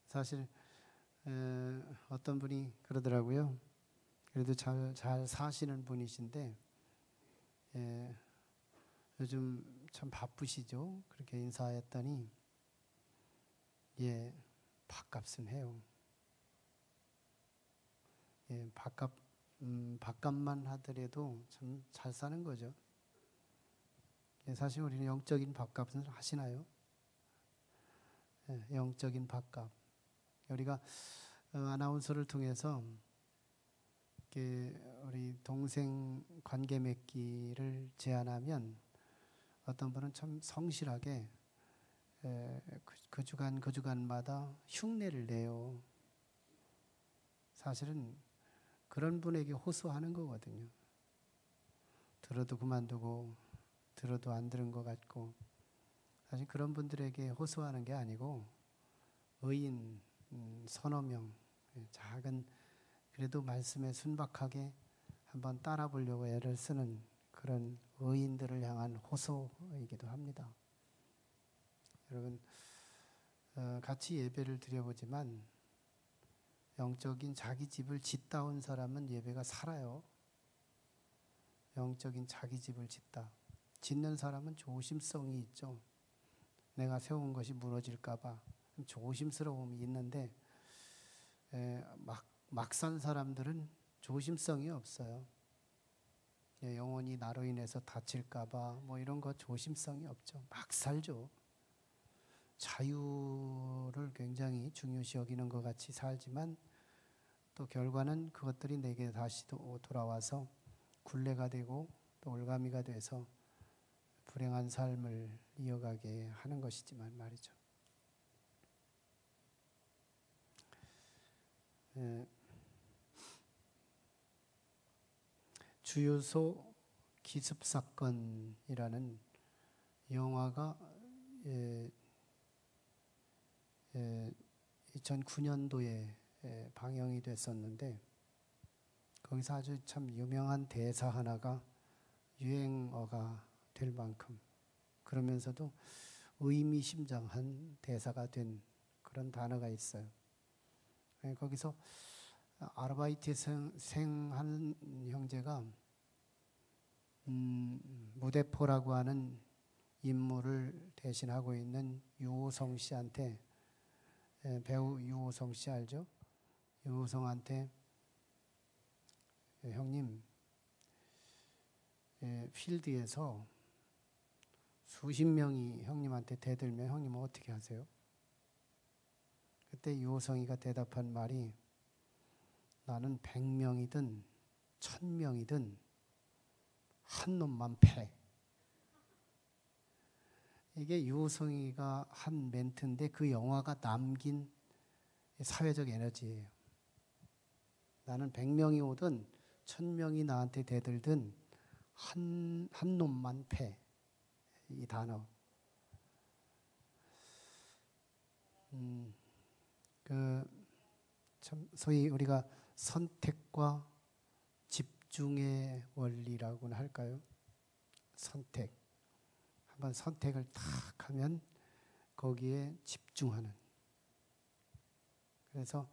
사실 어떤 분이 그러더라고요. 그래도 잘 사시는 분이신데 요즘 참 바쁘시죠? 그렇게 인사했더니 예, 밥값은 해요. 예, 밥값만 하더라도 참 잘 사는 거죠. 예, 사실 우리는 영적인 밥값은 하시나요? 예, 영적인 밥값. 우리가 아나운서를 통해서 우리 동생 관계 맺기를 제안하면 어떤 분은 참 성실하게 그 주간마다 흉내를 내요. 사실은 그런 분에게 호소하는 거거든요. 들어도 그만두고 들어도 안 들은 것 같고, 사실 그런 분들에게 호소하는 게 아니고 의인 서너 명, 작은, 그래도 말씀에 순박하게 한번 따라 보려고 애를 쓰는 그런 의인들을 향한 호소이기도 합니다. 여러분, 같이 예배를 드려보지만 영적인 자기 집을 짓다 온 사람은 예배가 살아요. 영적인 자기 집을 짓는 사람은 조심성이 있죠. 내가 세운 것이 무너질까 봐 조심스러움이 있는데 막 산 사람들은 조심성이 없어요. 영혼이 나로 인해서 다칠까 봐 이런 거 조심성이 없죠. 막 살죠. 자유를 굉장히 중요시 여기는 것 같이 살지만 또 결과는 그것들이 내게 다시 돌아와서 굴레가 되고 또 올가미가 돼서 불행한 삶을 이어가게 하는 것이지만 말이죠. 주유소 기습 사건이라는 영화가 2009년도에 방영이 됐었는데 거기서 아주 참 유명한 대사 하나가 유행어가 될 만큼, 그러면서도 의미심장한 대사가 된 그런 단어가 있어요. 거기서 아르바이트생 한 형제가 무대포라고 하는 임무를 대신하고 있는 유호성 씨한테, 배우 유호성 씨 알죠? 유호성한테 형님, 필드에서 수십 명이 형님한테 대들면 형님은 어떻게 하세요? 그때 유호성이가 대답한 말이, 나는 100명이든 1000명이든 한 놈만 패. 이게 유호성이가 한 멘트인데 그 영화가 남긴 사회적 에너지예요. 나는 100명이 오든 1000명이 나한테 대들든 한 놈만 패. 이 단어. 참 소위 우리가 선택과 집중의 원리라고는 할까요? 선택. 한번 선택을 탁 하면 거기에 집중하는. 그래서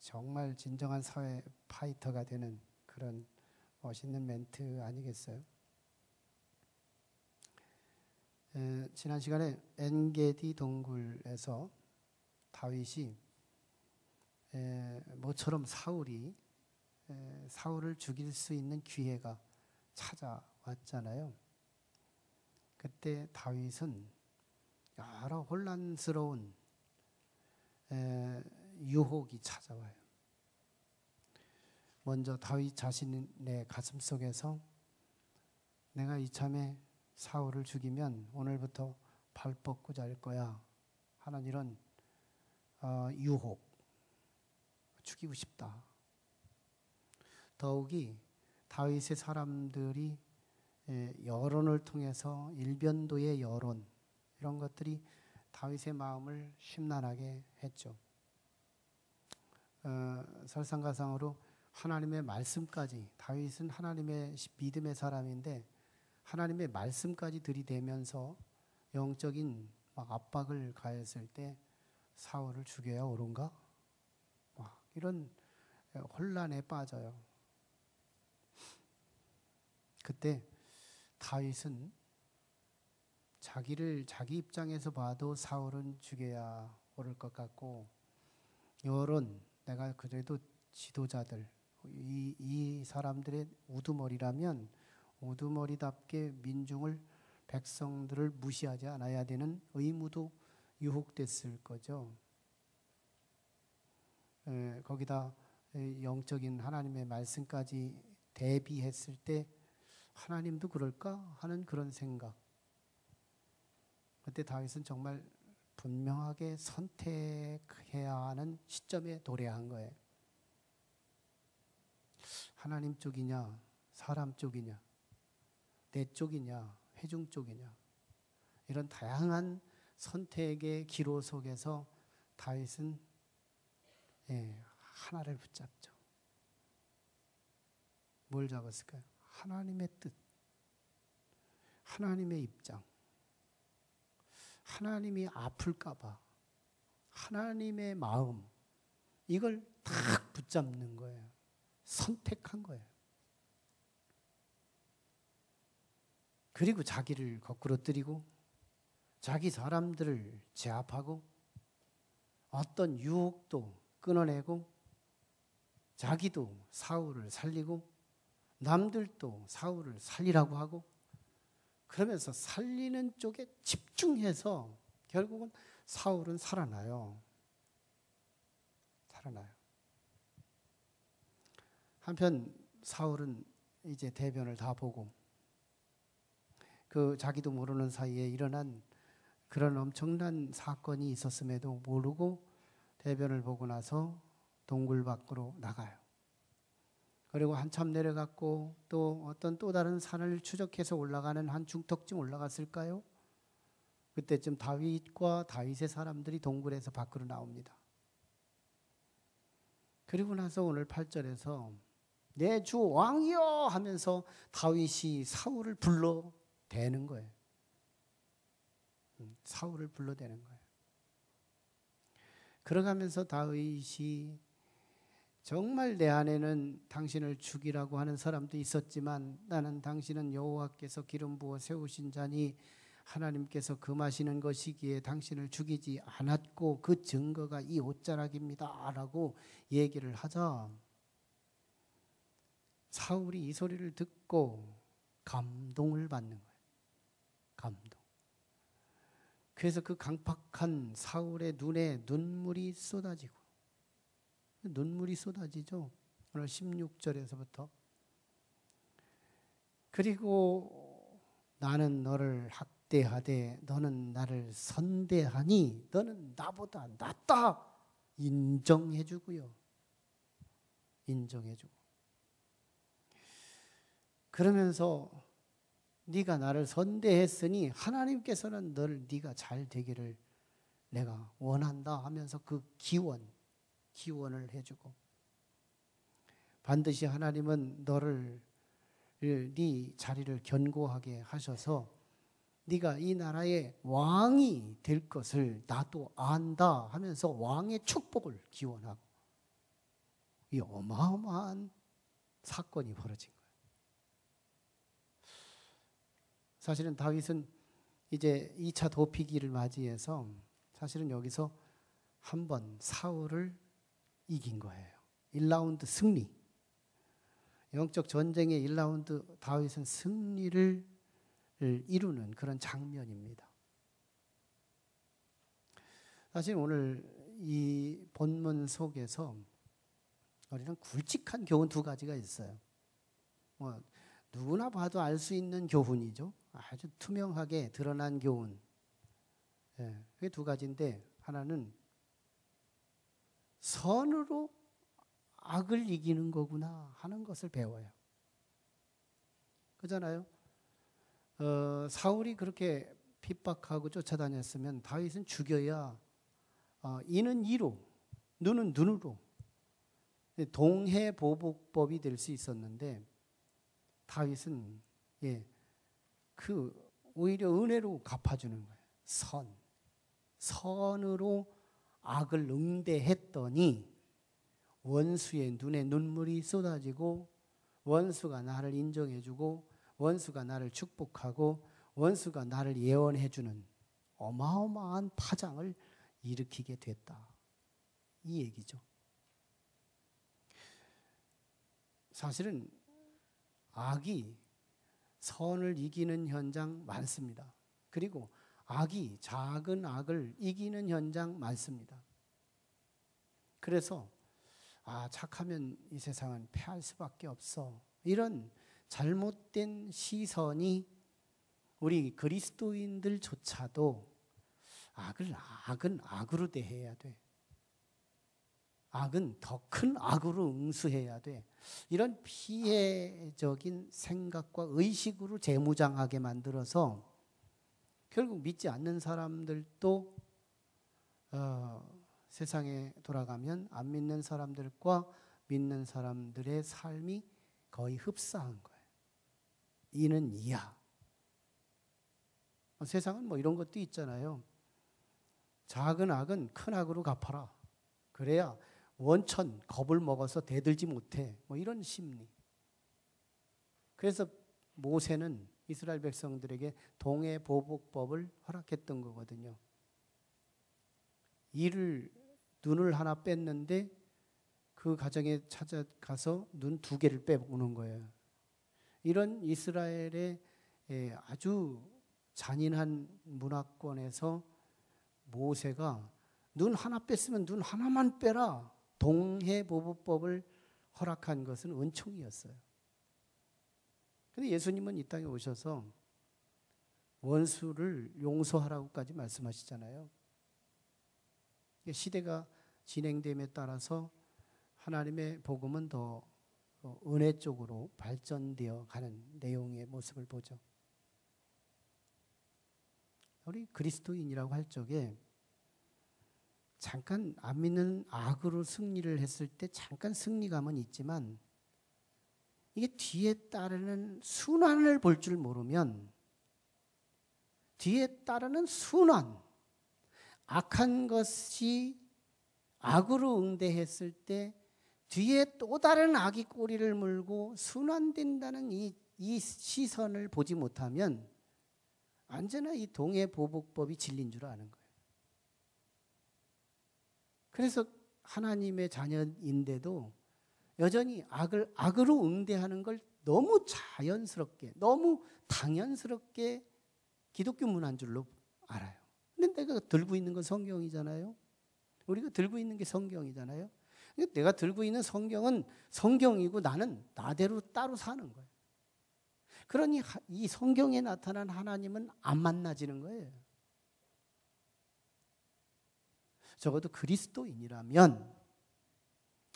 정말 진정한 사회 파이터가 되는 그런 멋있는 멘트 아니겠어요? 지난 시간에 엔게디 동굴에서 다윗이 모처럼 사울을 죽일 수 있는 기회가 찾아왔잖아요. 그때 다윗은 여러 혼란스러운 유혹이 찾아와요. 먼저 다윗 자신의 가슴 속에서 내가 이참에 사울을 죽이면 오늘부터 발 뻗고 잘 거야 하는 이런 유혹, 죽이고 싶다. 더욱이 다윗의 사람들이 여론을 통해서 일변도의 여론, 이런 것들이 다윗의 마음을 심란하게 했죠. 설상가상으로 하나님의 말씀까지, 다윗은 하나님의 믿음의 사람인데 하나님의 말씀까지 들이대면서 영적인 막 압박을 가했을 때 사울을 죽여야 옳은가? 막 이런 혼란에 빠져요. 그때 다윗은 자기 입장에서 봐도 사울은 죽여야 옳을 것 같고, 여론, 내가 그래도 지도자들, 이 사람들의 우두머리라면 우두머리답게 민중을, 백성들을 무시하지 않아야 되는 의무도 유혹됐을 거죠. 거기다 영적인 하나님의 말씀까지 대비했을 때 하나님도 그럴까 하는 그런 생각. 그때 다윗은 정말 분명하게 선택해야 하는 시점에 도래한 거예요. 하나님 쪽이냐, 사람 쪽이냐, 내 쪽이냐, 회중 쪽이냐, 이런 다양한 선택의 기로 속에서 다윗은 하나를 붙잡죠. 뭘 잡았을까요? 하나님의 뜻, 하나님의 입장, 하나님이 아플까봐, 하나님의 마음, 이걸 딱 붙잡는 거예요. 선택한 거예요. 그리고 자기를 거꾸로뜨리고 자기 사람들을 제압하고 어떤 유혹도 끊어내고 자기도 사울을 살리고 남들도 사울을 살리라고 하고, 그러면서 살리는 쪽에 집중해서 결국은 사울은 살아나요. 한편 사울은 이제 대변을 다 보고 그 자기도 모르는 사이에 일어난 그런 엄청난 사건이 있었음에도 모르고 대변을 보고 나서 동굴 밖으로 나가요. 그리고 한참 내려갔고 또 어떤 또 다른 산을 추적해서 올라가는 한 중턱쯤 올라갔을까요? 그때쯤 다윗과 다윗의 사람들이 동굴에서 밖으로 나옵니다. 그리고 나서 오늘 8절에서 내 주 왕이여 하면서 다윗이 사울을 불러대는 거예요. 사울을 불러대는 거예요. 그러가면서 다윗이 정말 내 안에는 당신을 죽이라고 하는 사람도 있었지만 나는 당신은 여호와께서 기름 부어 세우신 자니 하나님께서 금하시는 것이기에 당신을 죽이지 않았고 그 증거가 이 옷자락입니다 라고 얘기를 하자 사울이 이 소리를 듣고 감동을 받는 거예요. 감동. 그래서 그 강팍한 사울의 눈에 눈물이 쏟아지고, 눈물이 쏟아지죠. 오늘 16절에서부터. 그리고 나는 너를 학대하되 너는 나를 선대하니 너는 나보다 낫다 인정해주고요. 인정해주고. 그러면서 네가 나를 선대했으니 하나님께서는 네가 잘 되기를 내가 원한다 하면서 그 기원을 해주고, 반드시 하나님은 너를 네 자리를 견고하게 하셔서 네가 이 나라의 왕이 될 것을 나도 안다 하면서 왕의 축복을 기원하고, 이 어마어마한 사건이 벌어진 거예요. 사실은 다윗은 이제 2차 도피기를 맞이해서 사실은 여기서 한번 사울을 이긴 거예요. 1라운드 승리. 영적 전쟁의 1라운드 다윗은 승리를 이루는 그런 장면입니다. 사실 오늘 이 본문 속에서 우리는 굵직한 교훈 두 가지가 있어요. 누구나 봐도 알 수 있는 교훈이죠. 아주 투명하게 드러난 교훈. 그게 두 가지인데, 하나는 선으로 악을 이기는 거구나 하는 것을 배워요. 그잖아요. 사울이 그렇게 핍박하고 쫓아다녔으면 다윗은 죽여야 이는 이로, 눈은 눈으로 동해보복법이 될 수 있었는데, 다윗은 오히려 은혜로 갚아주는 거예요. 선. 선으로 악을 응대했더니 원수의 눈에 눈물이 쏟아지고 원수가 나를 인정해주고 원수가 나를 축복하고 원수가 나를 예언해주는 어마어마한 파장을 일으키게 됐다. 이 얘기죠. 사실은 악이 선을 이기는 현장 많습니다. 그리고 악이 작은 악을 이기는 현장 많습니다. 그래서 착하면 이 세상은 패할 수밖에 없어. 이런 잘못된 시선이 우리 그리스도인들조차도 악은 악으로 대해야 돼. 악은 더 큰 악으로 응수해야 돼. 이런 피해적인 생각과 의식으로 재무장하게 만들어서 결국 믿지 않는 사람들도 세상에 돌아가면 안 믿는 사람들과 믿는 사람들의 삶이 거의 흡사한 거예요. 이는 이야. 세상은 뭐 이런 것도 있잖아요. 작은 악은 큰 악으로 갚아라. 그래야 원천 겁을 먹어서 대들지 못해. 뭐 이런 심리. 그래서 모세는 이스라엘 백성들에게 동해보복법을 허락했던 거거든요. 눈을 하나 뺐는데 그 가정에 찾아가서 눈 2개를 빼오는 거예요. 이런 이스라엘의 아주 잔인한 문화권에서 모세가 눈 하나 뺐으면 눈 하나만 빼라. 동해보복법을 허락한 것은 은총이었어요. 근데 예수님은 이 땅에 오셔서 원수를 용서하라고까지 말씀하시잖아요. 시대가 진행됨에 따라서 하나님의 복음은 더 은혜 쪽으로 발전되어 가는 내용의 모습을 보죠. 우리 그리스도인이라고 할 적에 잠깐 안 믿는 악으로 승리를 했을 때 잠깐 승리감은 있지만 이게 뒤에 따르는 순환을 볼 줄 모르면 뒤에 따르는 순환, 악한 것이 악으로 응대했을 때 뒤에 또 다른 악이 꼬리를 물고 순환된다는 이 시선을 보지 못하면 언제나 이 동해보복법이 진리인 줄 아는 거예요. 그래서 하나님의 자녀인데도 여전히 악을 악으로 응대하는 걸 너무 자연스럽게, 너무 당연스럽게 기독교 문화인 줄로 알아요. 근데 내가 들고 있는 건 성경이잖아요. 우리가 들고 있는 게 성경이잖아요. 내가 들고 있는 성경은 성경이고 나는 나대로 따로 사는 거예요. 그러니 이 성경에 나타난 하나님은 안 만나지는 거예요. 적어도 그리스도인이라면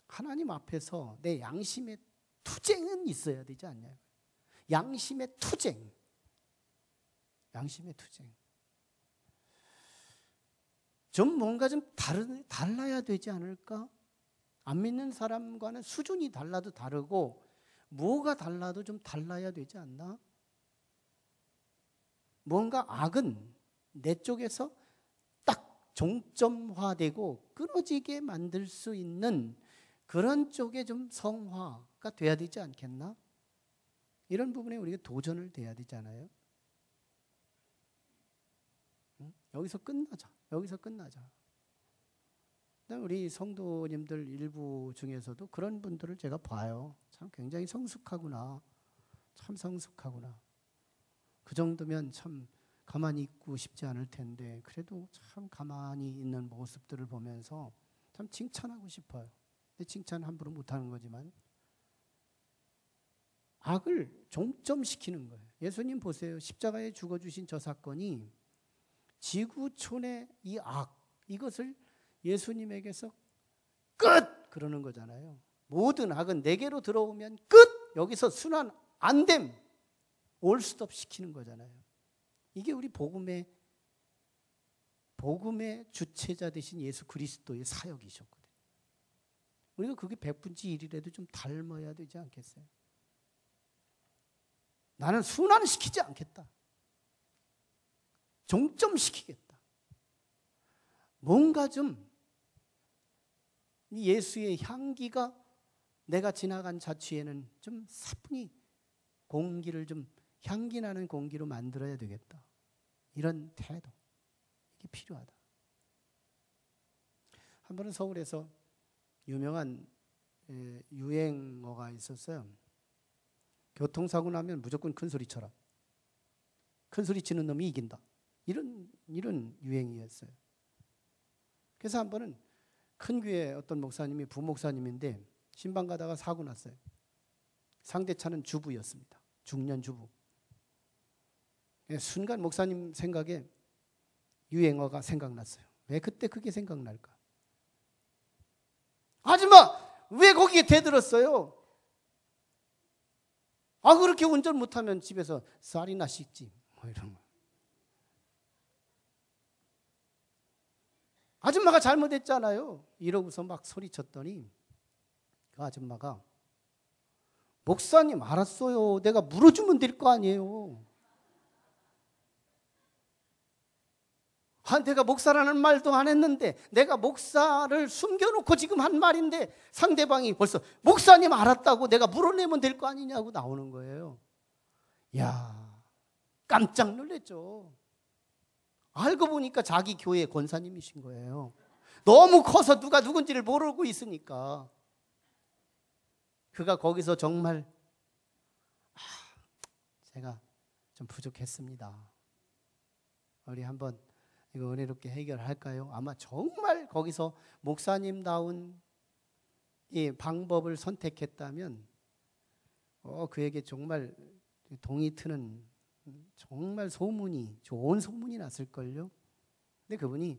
하나님 앞에서 내 양심의 투쟁은 있어야 되지 않냐요. 양심의 투쟁. 양심의 투쟁. 좀 뭔가 좀 달라야 되지 않을까? 안 믿는 사람과는 수준이 달라도 다르고 뭐가 달라도 좀 달라야 되지 않나? 뭔가 악은 내 쪽에서 딱 종점화되고 끊어지게 만들 수 있는 그런 쪽에 좀 성화가 돼야 되지 않겠나? 이런 부분에 우리가 도전을 돼야 되잖아요. 여기서 끝나자. 여기서 끝나자. 우리 성도님들 일부 중에서도 그런 분들을 제가 봐요. 참 굉장히 성숙하구나. 참 성숙하구나. 그 정도면 참 가만히 있고 싶지 않을 텐데 그래도 참 가만히 있는 모습들을 보면서 참 칭찬하고 싶어요. 근데 칭찬 함부로 못하는 거지만 악을 종점시키는 거예요. 예수님 보세요. 십자가에 죽어주신 저 사건이 지구촌의 이 악, 이것을 예수님에게서 끝! 그러는 거잖아요. 모든 악은 내게로 들어오면 끝! 여기서 순환 안 됨! 올스톱 시키는 거잖아요. 이게 우리 복음의 주체자 되신 예수 그리스도의 사역이셨거든요. 우리가 그게 100분의 1이라도 좀 닮아야 되지 않겠어요? 나는 순환시키지 않겠다. 종점시키겠다. 뭔가 좀 예수의 향기가 내가 지나간 자취에는 좀 사뿐히 공기를 좀 향기 나는 공기로 만들어야 되겠다. 이런 태도, 이게 필요하다. 한 번은 서울에서 유명한 유행어가 있었어요. 교통사고 나면 무조건 큰 소리 쳐라. 큰 소리 치는 놈이 이긴다. 이런 유행이었어요. 그래서 한 번은 큰 교회 어떤 목사님이 부목사님인데 신방 가다가 사고 났어요. 상대 차는 주부였습니다. 중년 주부. 순간 목사님 생각에 유행어가 생각났어요. 왜 그때 그게 생각날까? 아줌마 왜 거기에 대들었어요? 아 그렇게 운전 못하면 집에서 쌀이나 씻지 뭐 이런 거. 아줌마가 잘못했잖아요. 이러고서 막 소리쳤더니 그 아줌마가 목사님 알았어요. 내가 물어주면 될 거 아니에요. 내가 목사라는 말도 안 했는데 내가 목사를 숨겨놓고 지금 한 말인데 상대방이 벌써 목사님 알았다고 내가 물어내면 될 거 아니냐고 나오는 거예요. 야, 깜짝 놀랐죠. 알고 보니까 자기 교회 권사님이신 거예요. 너무 커서 누가 누군지를 모르고 있으니까. 그가 거기서 정말 제가 좀 부족했습니다. 우리 한번 이거 은혜롭게 해결할까요? 아마 정말 거기서 목사님다운 이 방법을 선택했다면 그에게 정말 동이 트는 정말 소문이 좋은 소문이 났을걸요. 근데 그분이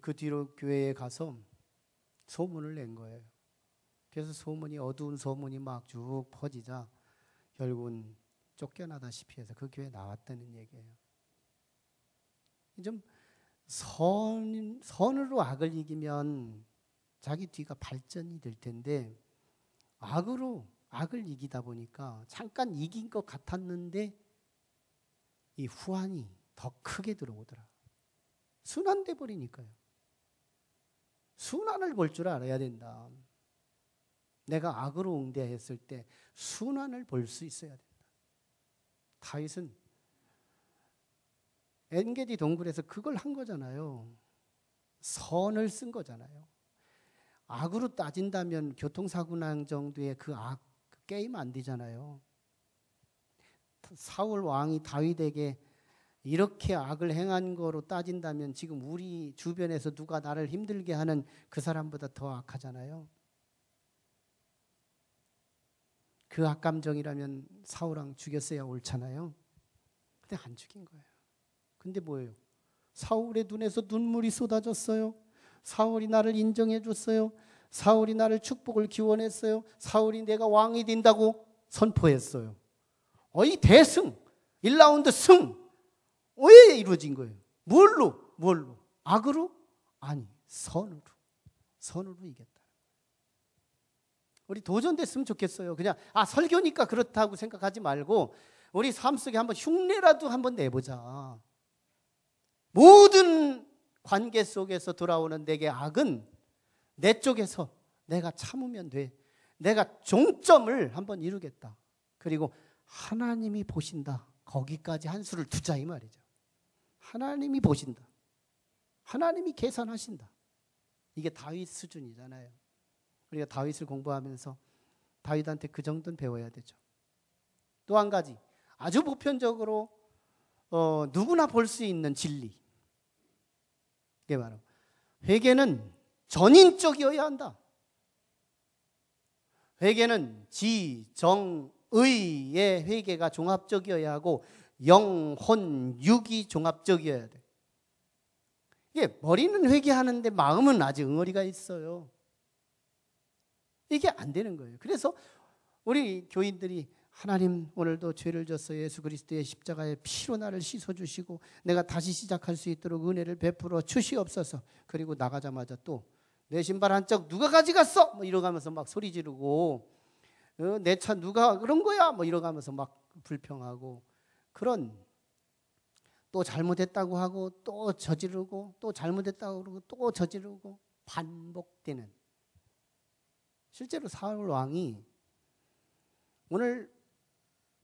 그 뒤로 교회에 가서 소문을 낸 거예요. 그래서 소문이 어두운 소문이 막 쭉 퍼지자 결국은 쫓겨나다시피 해서 그 교회에 나왔다는 얘기예요. 좀 선으로 악을 이기면 자기 뒤가 발전이 될 텐데 악으로 악을 이기다 보니까 잠깐 이긴 것 같았는데 이 후환이 더 크게 들어오더라. 순환돼 버리니까요. 순환을 볼 줄 알아야 된다. 내가 악으로 응대했을 때 순환을 볼 수 있어야 된다. 다윗은 엔게디 동굴에서 그걸 한 거잖아요. 선을 쓴 거잖아요. 악으로 따진다면 교통사고 난 정도의 그 악 게임 안 되잖아요. 사울 왕이 다윗에게 이렇게 악을 행한 거로 따진다면 지금 우리 주변에서 누가 나를 힘들게 하는 그 사람보다 더 악하잖아요. 그 악감정이라면 사울 왕 죽였어야 옳잖아요. 근데 안 죽인 거예요. 근데 뭐예요? 사울의 눈에서 눈물이 쏟아졌어요. 사울이 나를 인정해 줬어요. 사울이 나를 축복을 기원했어요. 사울이 내가 왕이 된다고 선포했어요. 이 대승, 1라운드 승. 왜 이루어진 거예요? 뭘로? 악으로? 아니, 선으로. 선으로 이겼다. 우리 도전됐으면 좋겠어요. 그냥 설교니까 그렇다고 생각하지 말고 우리 삶 속에 한번 흉내라도 한번 내보자. 모든 관계 속에서 돌아오는 내게 악은 내 쪽에서 내가 참으면 돼. 내가 종점을 한번 이루겠다. 그리고 하나님이 보신다. 거기까지 한 수를 두자 이 말이죠. 하나님이 보신다. 하나님이 계산하신다. 이게 다윗 수준이잖아요. 우리가 다윗을 공부하면서 다윗한테 그 정도는 배워야 되죠. 또 한 가지 아주 보편적으로 누구나 볼 수 있는 진리. 이게 바로 회개는 전인적이어야 한다. 회개는 지, 정, 의의 회개가 종합적이어야 하고 영, 혼, 육이 종합적이어야 돼. 이게 머리는 회개하는데 마음은 아직 응어리가 있어요. 이게 안 되는 거예요. 그래서 우리 교인들이 하나님 오늘도 죄를 졌어 예수 그리스도의 십자가의 피로 나를 씻어주시고 내가 다시 시작할 수 있도록 은혜를 베풀어 주시옵소서. 그리고 나가자마자 또 내 신발 한 짝 누가 가져갔어? 뭐 이러가면서 막 소리 지르고 내 차 누가 그런 거야? 뭐 이러가면서 막 불평하고 그런 또 잘못했다고 하고 또 저지르고 또 잘못했다고 그러고 또 저지르고 반복되는, 실제로 사울 왕이 오늘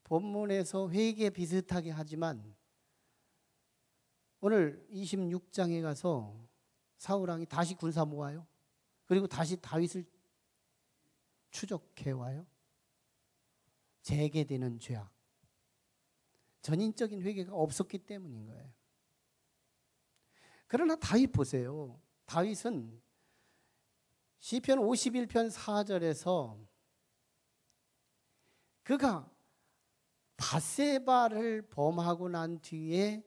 본문에서 회개 비슷하게 하지만 오늘 26장에 가서 사울 왕이 다시 군사 모아요. 그리고 다시 다윗을 추적해 와요. 재개되는 죄악. 전인적인 회개가 없었기 때문인 거예요. 그러나 다윗 보세요. 다윗은 시편 51편 4절에서 그가 밧세바를 범하고 난 뒤에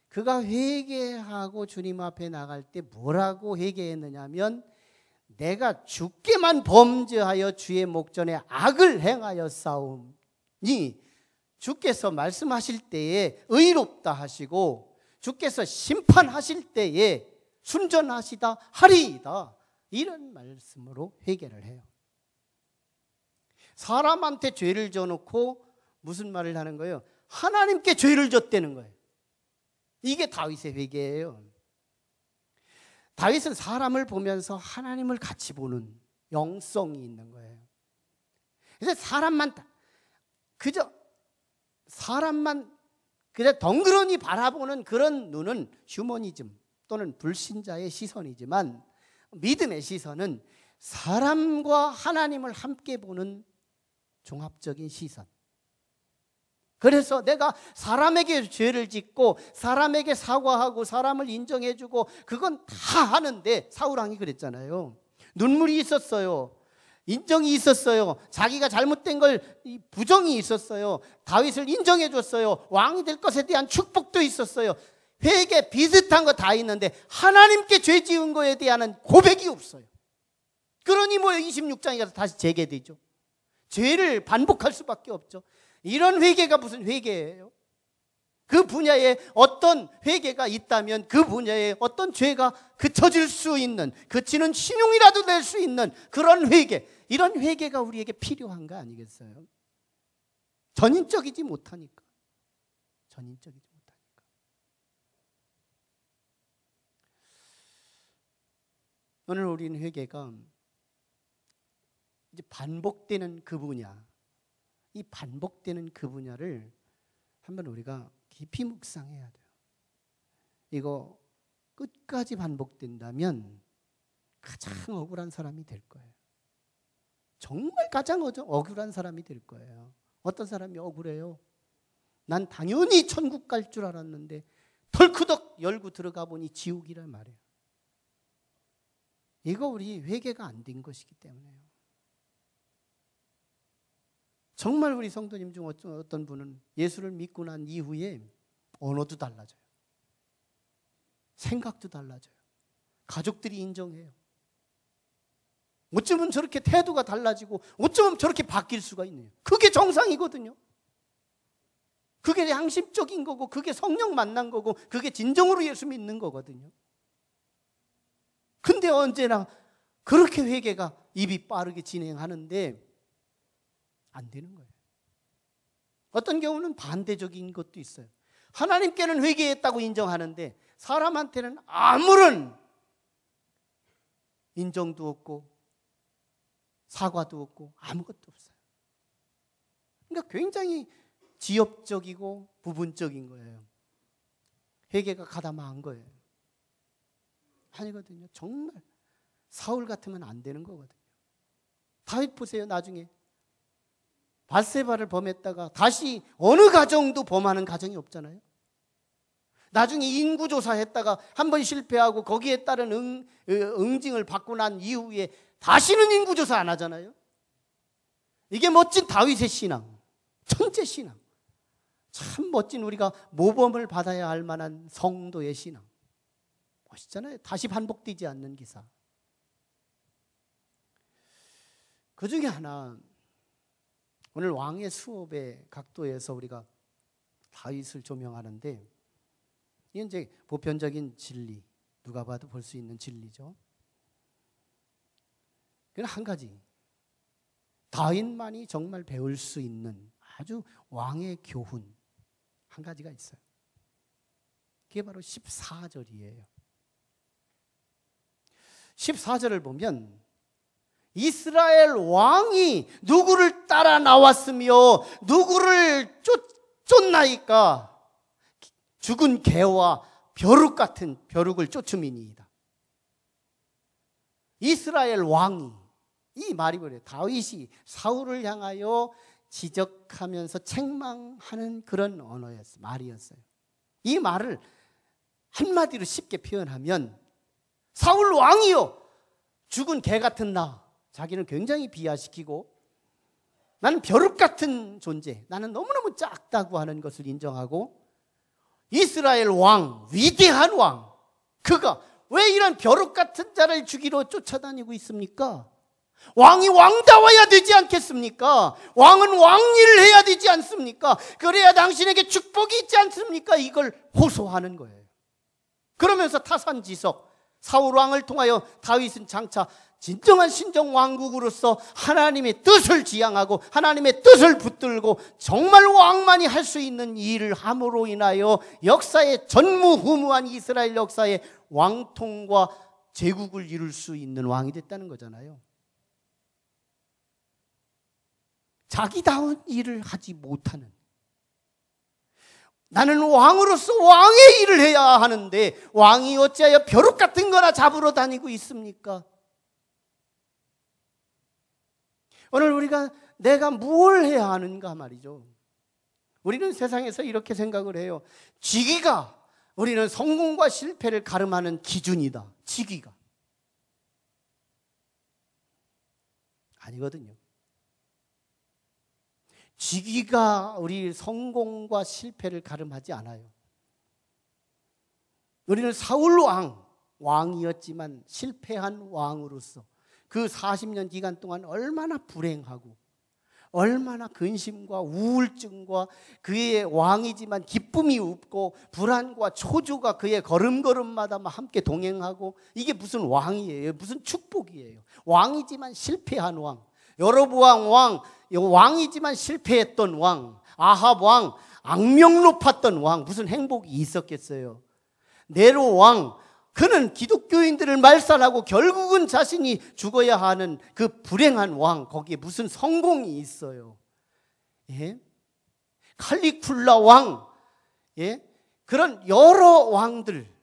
그가 회개하고 주님 앞에 나갈 때 뭐라고 회개했느냐면, 내가 주께만 범죄하여 주의 목전에 악을 행하여 싸우니 주께서 말씀하실 때에 의롭다 하시고 주께서 심판하실 때에 순전하시다 하리이다, 이런 말씀으로 회개를 해요. 사람한테 죄를 져놓고 무슨 말을 하는 거예요? 하나님께 죄를 졌다는 거예요. 이게 다윗의 회개예요. 다윗은 사람을 보면서 하나님을 같이 보는 영성이 있는 거예요. 그래서 사람만 그저 덩그러니 바라보는 그런 눈은 휴머니즘 또는 불신자의 시선이지만, 믿음의 시선은 사람과 하나님을 함께 보는 종합적인 시선. 그래서 내가 사람에게 죄를 짓고 사람에게 사과하고 사람을 인정해주고 그건 다 하는데, 사울 왕이 그랬잖아요. 눈물이 있었어요. 인정이 있었어요. 자기가 잘못된 걸 부정이 있었어요. 다윗을 인정해줬어요. 왕이 될 것에 대한 축복도 있었어요. 회개 비슷한 거 다 있는데 하나님께 죄 지은 거에 대한 고백이 없어요. 그러니 뭐예요? 26장에 가서 다시 재개되죠. 죄를 반복할 수밖에 없죠. 이런 회개가 무슨 회개예요? 그 분야에 어떤 회개가 있다면 그 분야에 어떤 죄가 그쳐질 수 있는, 그치는 신용이라도 낼 수 있는 그런 회개, 이런 회개가 우리에게 필요한 거 아니겠어요? 전인적이지 못하니까. 전인적이지 못하니까. 오늘 우리는 회개가 이제 반복되는 그 분야, 이 반복되는 그 분야를 한번 우리가 깊이 묵상해야 돼요. 이거 끝까지 반복된다면 가장 억울한 사람이 될 거예요. 정말 가장 억울한 사람이 될 거예요. 어떤 사람이 억울해요? 난 당연히 천국 갈 줄 알았는데 덜크덕 열고 들어가 보니 지옥이란 말이에요. 이거 우리 회개가 안 된 것이기 때문에요. 정말 우리 성도님 중 어떤 분은 예수를 믿고 난 이후에 언어도 달라져요. 생각도 달라져요. 가족들이 인정해요. 어쩌면 저렇게 태도가 달라지고 어쩌면 저렇게 바뀔 수가 있네요. 그게 정상이거든요. 그게 양심적인 거고 그게 성령 만난 거고 그게 진정으로 예수 믿는 거거든요. 근데 언제나 그렇게 회개가 입이 빠르게 진행하는데 안 되는 거예요. 어떤 경우는 반대적인 것도 있어요. 하나님께는 회개했다고 인정하는데 사람한테는 아무런 인정도 없고 사과도 없고 아무것도 없어요. 그러니까 굉장히 지엽적이고 부분적인 거예요. 회개가 가다 망한 거예요. 아니거든요. 정말 사울 같으면 안 되는 거거든요. 다윗 보세요. 나중에 밧세바를 범했다가 다시 어느 가정도 범하는 가정이 없잖아요. 나중에 인구조사했다가 한 번 실패하고 거기에 따른 응징을 받고 난 이후에 다시는 인구조사 안 하잖아요. 이게 멋진 다윗의 신앙, 천재 신앙. 참 멋진, 우리가 모범을 받아야 할 만한 성도의 신앙. 멋있잖아요. 다시 반복되지 않는 기사. 그 중에 하나, 오늘 왕의 수업의 각도에서 우리가 다윗을 조명하는데, 이건 이제 보편적인 진리, 누가 봐도 볼 수 있는 진리죠. 그건 한 가지, 다윗만이 정말 배울 수 있는 아주 왕의 교훈 한 가지가 있어요. 그게 바로 14절이에요. 14절을 보면 이스라엘 왕이 누구를 따라 나왔으며 누구를 쫓나이까 죽은 개와 벼룩 같은 벼룩을 쫓음이니이다. 이스라엘 왕이, 이 말이 뭐래요? 다윗이 사울을 향하여 지적하면서 책망하는 그런 언어였어요. 말이었어요. 이 말을 한마디로 쉽게 표현하면 사울 왕이요, 죽은 개 같은 나, 자기는 굉장히 비하시키고 나는 벼룩 같은 존재, 나는 너무너무 작다고 하는 것을 인정하고 이스라엘 왕, 위대한 왕, 그가 왜 이런 벼룩 같은 자를 죽이러 쫓아다니고 있습니까? 왕이 왕다워야 되지 않겠습니까? 왕은 왕일을 해야 되지 않습니까? 그래야 당신에게 축복이 있지 않습니까? 이걸 호소하는 거예요. 그러면서 타산지석, 사울 왕을 통하여 다윗은 장차 진정한 신정 왕국으로서 하나님의 뜻을 지향하고 하나님의 뜻을 붙들고 정말 왕만이 할 수 있는 일을 함으로 인하여 역사의 전무후무한 이스라엘 역사의 왕통과 제국을 이룰 수 있는 왕이 됐다는 거잖아요. 자기다운 일을 하지 못하는, 나는 왕으로서 왕의 일을 해야 하는데 왕이 어찌하여 벼룩 같은 거나 잡으러 다니고 있습니까? 오늘 우리가 내가 뭘 해야 하는가 말이죠. 우리는 세상에서 이렇게 생각을 해요. 직위가 우리는 성공과 실패를 가름하는 기준이다. 직위가 아니거든요. 직위가 우리 성공과 실패를 가름하지 않아요. 우리는 사울 왕이었지만 실패한 왕으로서 그 40년 기간 동안 얼마나 불행하고 얼마나 근심과 우울증과 그의 왕이지만 기쁨이 없고 불안과 초조가 그의 걸음걸음마다 함께 동행하고, 이게 무슨 왕이에요? 무슨 축복이에요? 왕이지만 실패한 왕, 여로보암 왕, 왕이지만 실패했던 왕, 아합 왕, 악명 높았던 왕, 무슨 행복이 있었겠어요? 네로 왕, 그는 기독교인들을 말살하고 결국은 자신이 죽어야 하는 그 불행한 왕, 거기에 무슨 성공이 있어요? 예? 칼리굴라 왕, 예? 그런 여러 왕들,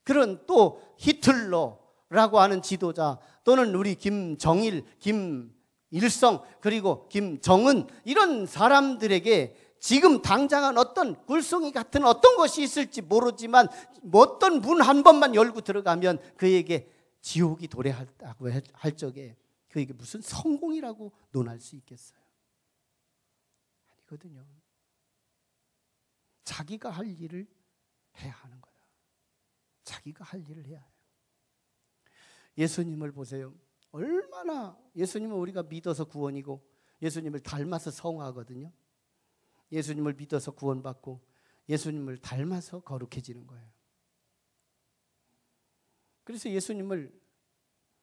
그런 또 히틀러라고 하는 지도자, 또는 우리 김정일, 김일성, 그리고 김정은, 이런 사람들에게 지금 당장은 어떤 굴송이 같은 어떤 것이 있을지 모르지만 어떤 문 한 번만 열고 들어가면 그에게 지옥이 도래한다고 할 적에 그에게 무슨 성공이라고 논할 수 있겠어요? 아니거든요. 자기가 할 일을 해야 하는 거다. 자기가 할 일을 해야 해요. 예수님을 보세요. 얼마나 예수님은 우리가 믿어서 구원이고 예수님을 닮아서 성화하거든요. 예수님을 믿어서 구원받고 예수님을 닮아서 거룩해지는 거예요. 그래서 예수님을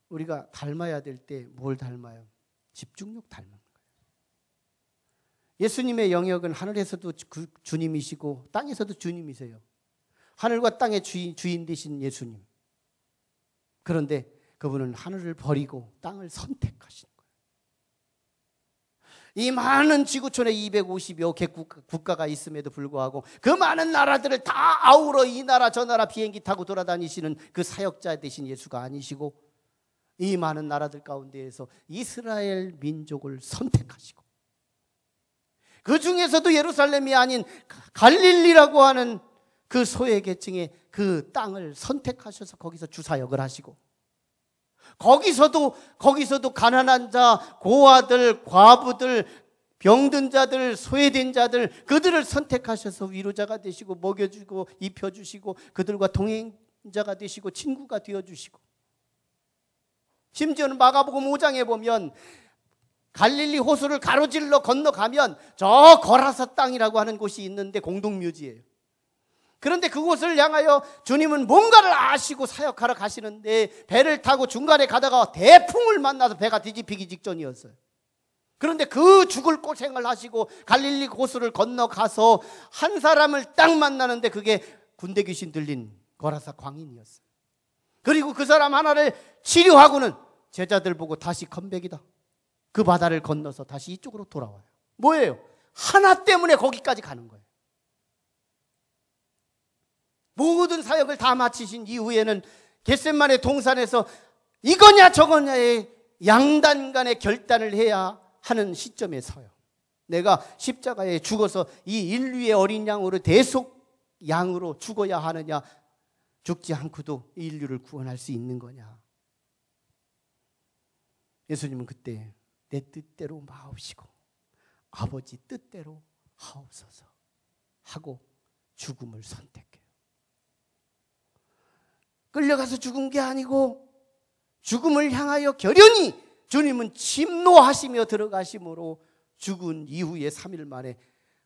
우리가 닮아야 될 때 뭘 닮아요? 집중력 닮는 거예요. 예수님의 영역은 하늘에서도 주님이시고 땅에서도 주님이세요. 하늘과 땅의 주인 되신 예수님. 그런데 그분은 하늘을 버리고 땅을 선택하신 거예요. 이 많은 지구촌에 250여 개 국가가 있음에도 불구하고 그 많은 나라들을 다 아우러 이 나라 저 나라 비행기 타고 돌아다니시는 그 사역자 되신 예수가 아니시고, 이 많은 나라들 가운데에서 이스라엘 민족을 선택하시고, 그 중에서도 예루살렘이 아닌 갈릴리라고 하는 그 소외계층의 그 땅을 선택하셔서 거기서 주사역을 하시고, 거기서도 가난한 자, 고아들, 과부들, 병든 자들, 소외된 자들, 그들을 선택하셔서 위로자가 되시고 먹여주고 입혀주시고 그들과 동행자가 되시고 친구가 되어주시고, 심지어는 마가복음 5장에 보면 갈릴리 호수를 가로질러 건너가면 저 거라사 땅이라고 하는 곳이 있는데 공동묘지예요. 그런데 그곳을 향하여 주님은 뭔가를 아시고 사역하러 가시는데 배를 타고 중간에 가다가 대풍을 만나서 배가 뒤집히기 직전이었어요. 그런데 그 죽을 고생을 하시고 갈릴리 호수를 건너가서 한 사람을 딱 만나는데 그게 군대 귀신 들린 거라사 광인이었어요. 그리고 그 사람 하나를 치료하고는 제자들 보고 다시 컴백이다. 그 바다를 건너서 다시 이쪽으로 돌아와요. 뭐예요? 하나 때문에 거기까지 가는 거예요. 모든 사역을 다 마치신 이후에는 겟세마네 동산에서 이거냐 저거냐의 양단 간의 결단을 해야 하는 시점에 서요. 내가 십자가에 죽어서 이 인류의 어린 양으로 대속 양으로 죽어야 하느냐, 죽지 않고도 인류를 구원할 수 있는 거냐. 예수님은 그때 내 뜻대로 마옵시고 아버지 뜻대로 하옵소서 하고 죽음을 선택해요. 끌려가서 죽은 게 아니고 죽음을 향하여 결연히 주님은 침노하시며 들어가심으로 죽은 이후에 3일 만에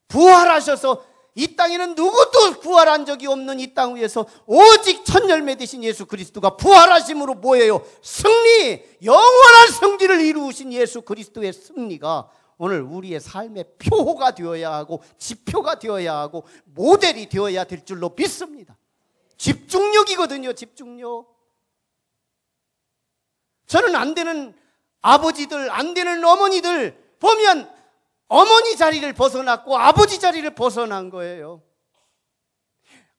부활하셔서 이 땅에는 누구도 부활한 적이 없는 이 땅 위에서 오직 첫 열매 되신 예수 그리스도가 부활하심으로 뭐예요? 승리! 영원한 승리를 이루신 예수 그리스도의 승리가 오늘 우리의 삶의 표호가 되어야 하고 지표가 되어야 하고 모델이 되어야 될 줄로 믿습니다. 집중력이거든요. 집중력. 저는 안 되는 아버지들, 안 되는 어머니들 보면 어머니 자리를 벗어났고 아버지 자리를 벗어난 거예요.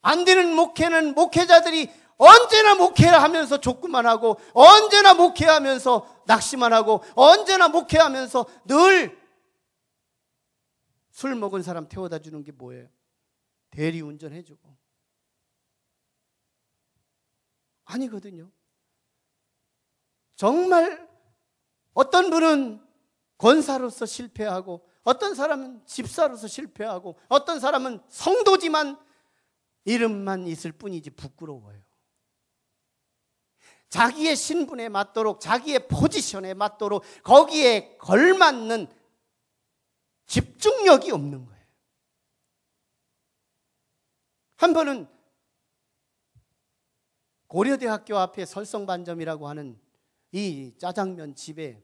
안 되는 목회는 목회자들이 언제나 목회하면서 족구만 하고 언제나 목회하면서 낚시만 하고 언제나 목회하면서 늘 술 먹은 사람 태워다 주는 게 뭐예요? 대리운전 해주고. 아니거든요. 정말 어떤 분은 권사로서 실패하고 어떤 사람은 집사로서 실패하고 어떤 사람은 성도지만 이름만 있을 뿐이지 부끄러워요. 자기의 신분에 맞도록 자기의 포지션에 맞도록 거기에 걸맞는 집중력이 없는 거예요. 한 번은 고려대학교 앞에 설성반점이라고 하는 이 짜장면 집에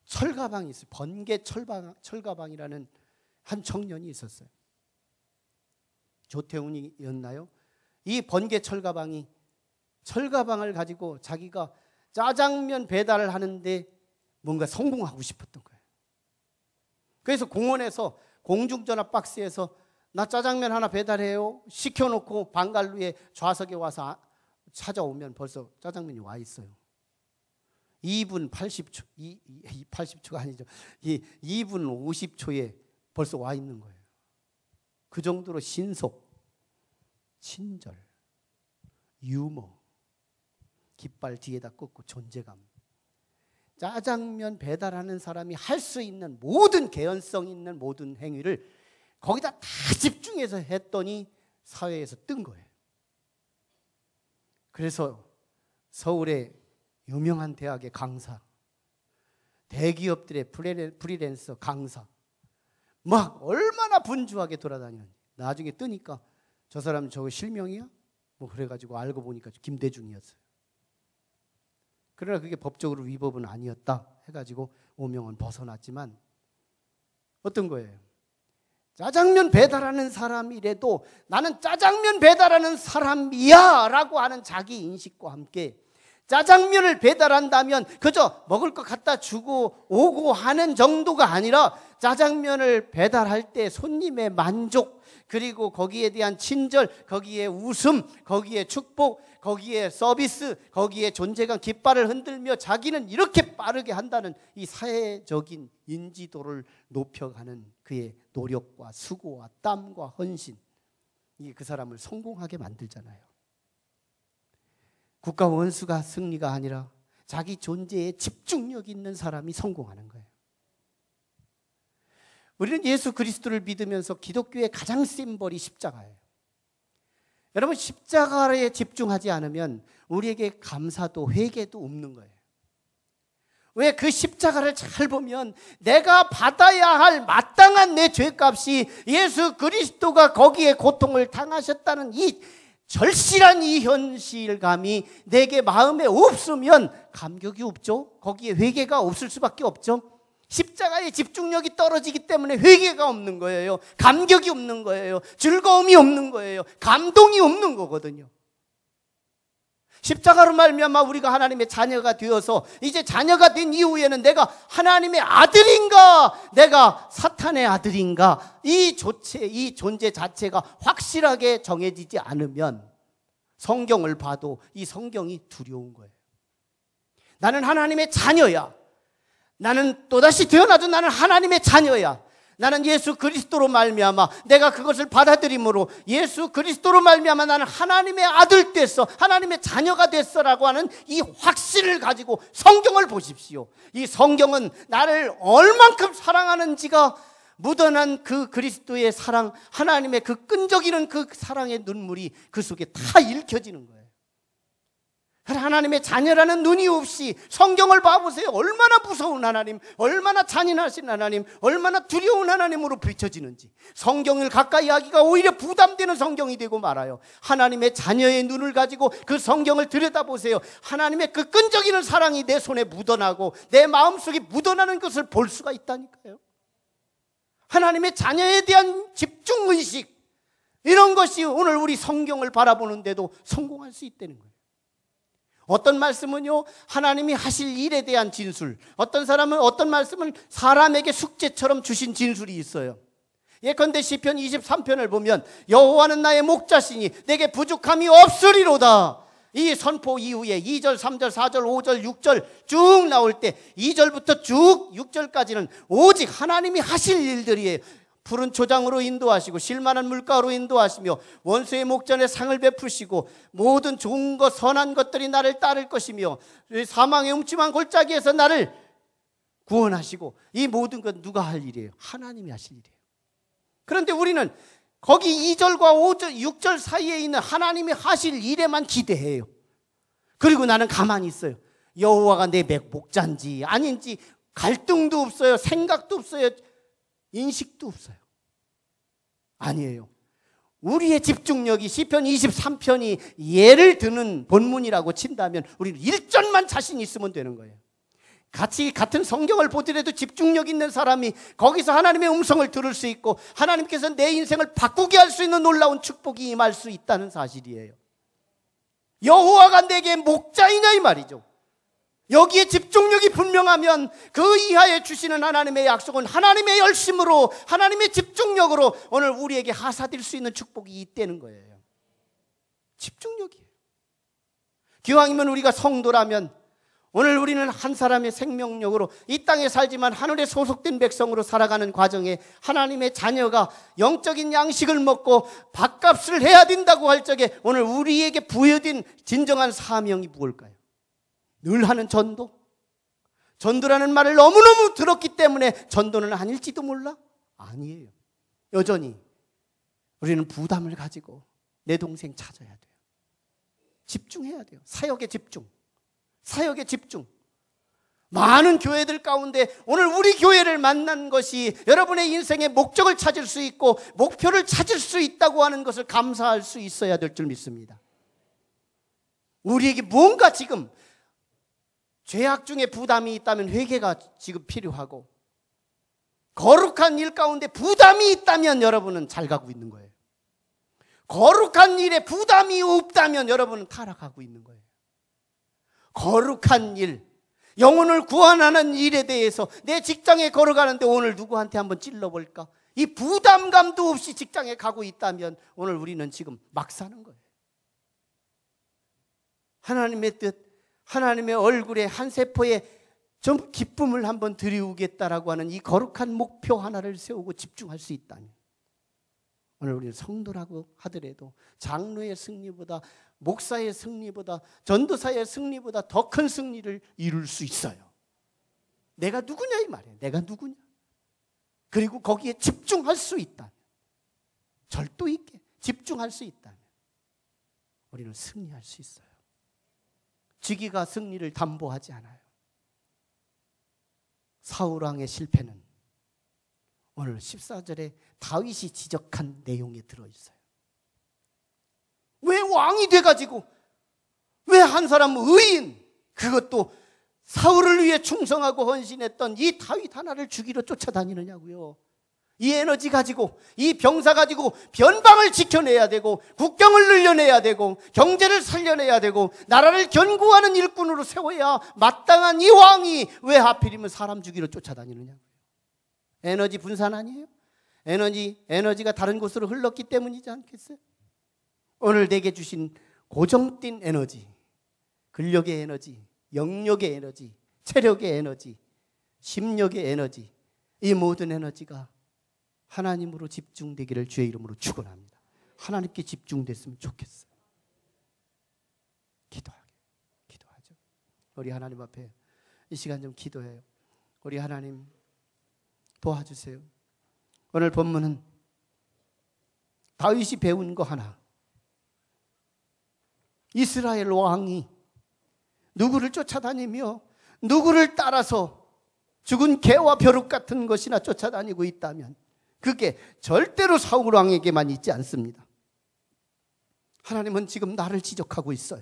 철가방이 있어요. 번개 철가방이라는 한 청년이 있었어요. 조태훈이었나요? 이 번개 철가방이 철가방을 가지고 자기가 짜장면 배달을 하는데 뭔가 성공하고 싶었던 거예요. 그래서 공원에서 공중전화 박스에서 나 짜장면 하나 배달해요 시켜놓고 방갈루에 좌석에 와서 찾아오면 벌써 짜장면이 와 있어요. 2분 80초, 80초가 아니죠. 2분 50초에 벌써 와 있는 거예요. 그 정도로 신속, 친절, 유머, 깃발 뒤에다 꽂고 존재감. 짜장면 배달하는 사람이 할 수 있는 모든 개연성 있는 모든 행위를 거기다 다 집중해서 했더니 사회에서 뜬 거예요. 그래서 서울의 유명한 대학의 강사, 대기업들의 프리랜서 강사, 막 얼마나 분주하게 돌아다니는지. 나중에 뜨니까 저 사람 저거 실명이야? 뭐 그래가지고 알고 보니까 김대중이었어요. 그러나 그게 법적으로 위법은 아니었다 해가지고 오명은 벗어났지만 어떤 거예요? 짜장면 배달하는 사람이라도 나는 짜장면 배달하는 사람이야 라고 하는 자기 인식과 함께 짜장면을 배달한다면 그저 먹을 거 갖다 주고 오고 하는 정도가 아니라 짜장면을 배달할 때 손님의 만족, 그리고 거기에 대한 친절, 거기에 웃음, 거기에 축복, 거기에 서비스, 거기에 존재감, 깃발을 흔들며 자기는 이렇게 빠르게 한다는 이 사회적인 인지도를 높여가는 그의 노력과 수고와 땀과 헌신, 이게 그 사람을 성공하게 만들잖아요. 국가 원수가 승리가 아니라 자기 존재에 집중력 있는 사람이 성공하는 거예요. 우리는 예수 그리스도를 믿으면서 기독교의 가장 심벌이 십자가예요. 여러분, 십자가에 집중하지 않으면 우리에게 감사도 회개도 없는 거예요. 왜? 그 십자가를 잘 보면 내가 받아야 할 마땅한 내 죄값이 예수 그리스도가 거기에 고통을 당하셨다는 이 절실한 이 현실감이 내게 마음에 없으면 감격이 없죠. 거기에 회개가 없을 수밖에 없죠. 십자가의 집중력이 떨어지기 때문에 회개가 없는 거예요. 감격이 없는 거예요. 즐거움이 없는 거예요. 감동이 없는 거거든요. 십자가로 말미암아 우리가 하나님의 자녀가 되어서 이제 자녀가 된 이후에는 내가 하나님의 아들인가 내가 사탄의 아들인가 이 존재 자체가 확실하게 정해지지 않으면 성경을 봐도 이 성경이 두려운 거예요. 나는 하나님의 자녀야. 나는 또다시 태어나도 나는 하나님의 자녀야. 나는 예수 그리스도로 말미암아 내가 그것을 받아들임으로 예수 그리스도로 말미암아 나는 하나님의 아들 됐어, 하나님의 자녀가 됐어라고 하는 이 확신을 가지고 성경을 보십시오. 이 성경은 나를 얼만큼 사랑하는지가 묻어난 그 그리스도의 사랑, 하나님의 그 끈적이는 그 사랑의 눈물이 그 속에 다 읽혀지는 거예요. 하나님의 자녀라는 눈이 없이 성경을 봐보세요. 얼마나 무서운 하나님, 얼마나 잔인하신 하나님, 얼마나 두려운 하나님으로 비춰지는지. 성경을 가까이 하기가 오히려 부담되는 성경이 되고 말아요. 하나님의 자녀의 눈을 가지고 그 성경을 들여다보세요. 하나님의 그 끈적이는 사랑이 내 손에 묻어나고 내 마음속에 묻어나는 것을 볼 수가 있다니까요. 하나님의 자녀에 대한 집중의식, 이런 것이 오늘 우리 성경을 바라보는데도 성공할 수 있다는 거예요. 어떤 말씀은요, 하나님이 하실 일에 대한 진술, 어떤 사람은 어떤 말씀은 사람에게 숙제처럼 주신 진술이 있어요. 예컨대 시편 23편을 보면 여호와는 나의 목자시니 내게 부족함이 없으리로다. 이 선포 이후에 2절, 3절, 4절, 5절, 6절 쭉 나올 때 2절부터 쭉 6절까지는 오직 하나님이 하실 일들이에요. 푸른 초장으로 인도하시고 실만한 물가로 인도하시며 원수의 목전에 상을 베푸시고 모든 좋은 것 선한 것들이 나를 따를 것이며 사망의 음침한 골짜기에서 나를 구원하시고, 이 모든 것 누가 할 일이에요? 하나님이 하실 일이에요. 그런데 우리는 거기 2절과 5절, 6절 사이에 있는 하나님이 하실 일에만 기대해요. 그리고 나는 가만히 있어요. 여호와가 내 목자인지 아닌지 갈등도 없어요. 생각도 없어요. 인식도 없어요. 아니에요. 우리의 집중력이 시편 23편이 예를 드는 본문이라고 친다면 우리는 1절만 자신 있으면 되는 거예요. 같은 성경을 보더라도 집중력 있는 사람이 거기서 하나님의 음성을 들을 수 있고 하나님께서 내 인생을 바꾸게 할 수 있는 놀라운 축복이 임할 수 있다는 사실이에요. 여호와가 내게 목자이냐 이 말이죠. 여기에 집중력이 분명하면 그 이하에 주시는 하나님의 약속은 하나님의 열심으로, 하나님의 집중력으로 오늘 우리에게 하사될 수 있는 축복이 있다는 거예요. 집중력이에요. 기왕이면 우리가 성도라면 오늘 우리는 한 사람의 생명력으로 이 땅에 살지만 하늘에 소속된 백성으로 살아가는 과정에 하나님의 자녀가 영적인 양식을 먹고 밥값을 해야 된다고 할 적에 오늘 우리에게 부여된 진정한 사명이 무엇일까요? 늘 하는 전도? 전도라는 말을 너무너무 들었기 때문에 전도는 아닐지도 몰라? 아니에요. 여전히 우리는 부담을 가지고 내 동생 찾아야 돼요. 집중해야 돼요. 사역에 집중. 사역에 집중. 많은 교회들 가운데 오늘 우리 교회를 만난 것이 여러분의 인생의 목적을 찾을 수 있고 목표를 찾을 수 있다고 하는 것을 감사할 수 있어야 될 줄 믿습니다. 우리에게 뭔가 지금 죄악 중에 부담이 있다면 회개가 지금 필요하고, 거룩한 일 가운데 부담이 있다면 여러분은 잘 가고 있는 거예요. 거룩한 일에 부담이 없다면 여러분은 타락하고 있는 거예요. 거룩한 일, 영혼을 구원하는 일에 대해서 내 직장에 걸어가는데 오늘 누구한테 한번 찔러볼까? 이 부담감도 없이 직장에 가고 있다면 오늘 우리는 지금 막 사는 거예요. 하나님의 뜻, 하나님의 얼굴에 한 세포에 좀 기쁨을 한번 드리우겠다라고 하는 이 거룩한 목표 하나를 세우고 집중할 수 있다면 오늘 우리는 성도라고 하더라도 장로의 승리보다, 목사의 승리보다, 전도사의 승리보다 더 큰 승리를 이룰 수 있어요. 내가 누구냐 이 말이에요. 내가 누구냐. 그리고 거기에 집중할 수 있다면, 절도 있게 집중할 수 있다면 우리는 승리할 수 있어요. 지기가 승리를 담보하지 않아요. 사울왕의 실패는 오늘 14절에 다윗이 지적한 내용에 들어있어요. 왜 왕이 돼가지고 왜 한 사람 의인, 그것도 사울을 위해 충성하고 헌신했던 이 다윗 하나를 죽이러 쫓아다니느냐고요. 이 에너지 가지고, 이 병사 가지고 변방을 지켜내야 되고, 국경을 늘려내야 되고, 경제를 살려내야 되고, 나라를 견고하는 일꾼으로 세워야 마땅한 이 왕이 왜 하필이면 사람 죽이러 쫓아다니느냐고요. 에너지 분산 아니에요? 에너지가 다른 곳으로 흘렀기 때문이지 않겠어요? 오늘 내게 주신 고정된 에너지, 근력의 에너지, 영력의 에너지, 체력의 에너지, 심력의 에너지, 이 모든 에너지가 하나님으로 집중되기를 주의 이름으로 축원합니다. 하나님께 집중됐으면 좋겠어요. 기도하죠. 우리 하나님 앞에 이 시간 좀 기도해요. 우리 하나님 도와주세요. 오늘 본문은 다윗이 배운 거 하나, 이스라엘 왕이 누구를 쫓아다니며 누구를 따라서 죽은 개와 벼룩 같은 것이나 쫓아다니고 있다면 그게 절대로 사울 왕에게만 있지 않습니다. 하나님은 지금 나를 지적하고 있어요.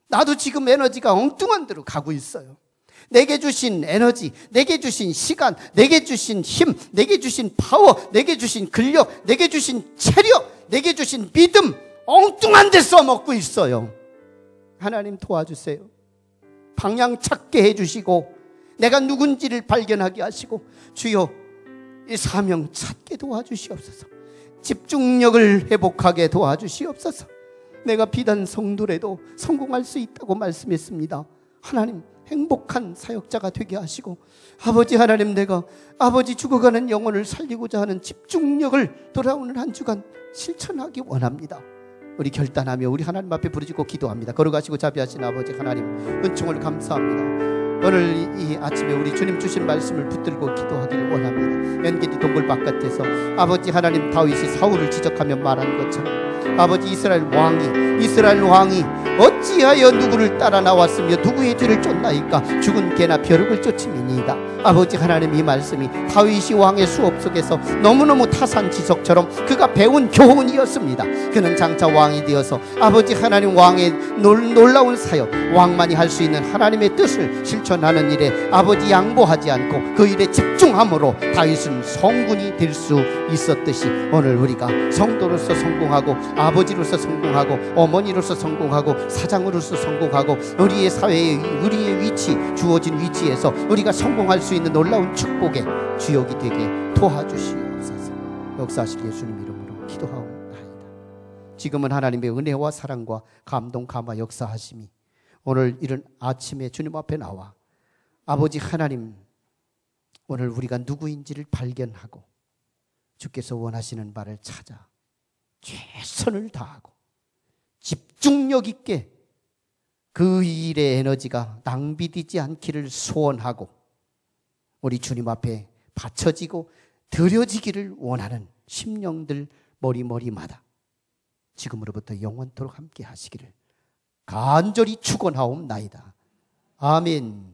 나도 지금 에너지가 엉뚱한 데로 가고 있어요. 내게 주신 에너지, 내게 주신 시간, 내게 주신 힘, 내게 주신 파워, 내게 주신 근력, 내게 주신 체력, 내게 주신 믿음, 엉뚱한 데 써먹고 있어요. 하나님 도와주세요. 방향 찾게 해주시고 내가 누군지를 발견하게 하시고, 주여 이 사명 찾게 도와주시옵소서. 집중력을 회복하게 도와주시옵소서. 내가 비단 성도라도 성공할 수 있다고 말씀했습니다. 하나님 행복한 사역자가 되게 하시고, 아버지 하나님, 내가 아버지 죽어가는 영혼을 살리고자 하는 집중력을 돌아오는 한 주간 실천하기 원합니다. 우리 결단하며 우리 하나님 앞에 부르짖고 기도합니다. 걸어가시고 자비하신 아버지 하나님, 은총을 감사합니다. 오늘 이 아침에 우리 주님 주신 말씀을 붙들고 기도하기를 원합니다. 엔게디 동굴 바깥에서 아버지 하나님, 다윗이 사울을 지적하며 말한 것처럼 아버지 이스라엘 왕이 어찌하여 누구를 따라 나왔으며 누구의 뒤를 쫓나이까? 죽은 개나 벼룩을 쫓음이니이다. 아버지 하나님, 이 말씀이 다윗이 왕의 수업 속에서 너무너무 타산지석처럼 그가 배운 교훈이었습니다. 그는 장차 왕이 되어서 아버지 하나님 왕의 놀라운 사역, 왕만이 할 수 있는 하나님의 뜻을 실천하는 일에 아버지 양보하지 않고 그 일에 집중함으로 다윗은 성군이 될 수 있었듯이 오늘 우리가 성도로서 성공하고 아버지로서 성공하고 어머니로서 성공하고 사장으로서 성공하고 우리의 사회에 우리의 위치, 주어진 위치에서 우리가 성공할 수 있는 놀라운 축복의 주역이 되게 도와주시옵소서. 역사하실 예수님 이름으로 기도하옵나이다. 지금은 하나님의 은혜와 사랑과 감동, 감화, 역사하심이 오늘 이른 아침에 주님 앞에 나와 아버지 하나님, 오늘 우리가 누구인지를 발견하고 주께서 원하시는 바를 찾아 최선을 다하고 집중력 있게 그 일의 에너지가 낭비되지 않기를 소원하고 우리 주님 앞에 바쳐지고 드려지기를 원하는 심령들 머리마다 지금으로부터 영원토록 함께 하시기를 간절히 축원하옵나이다. 아멘.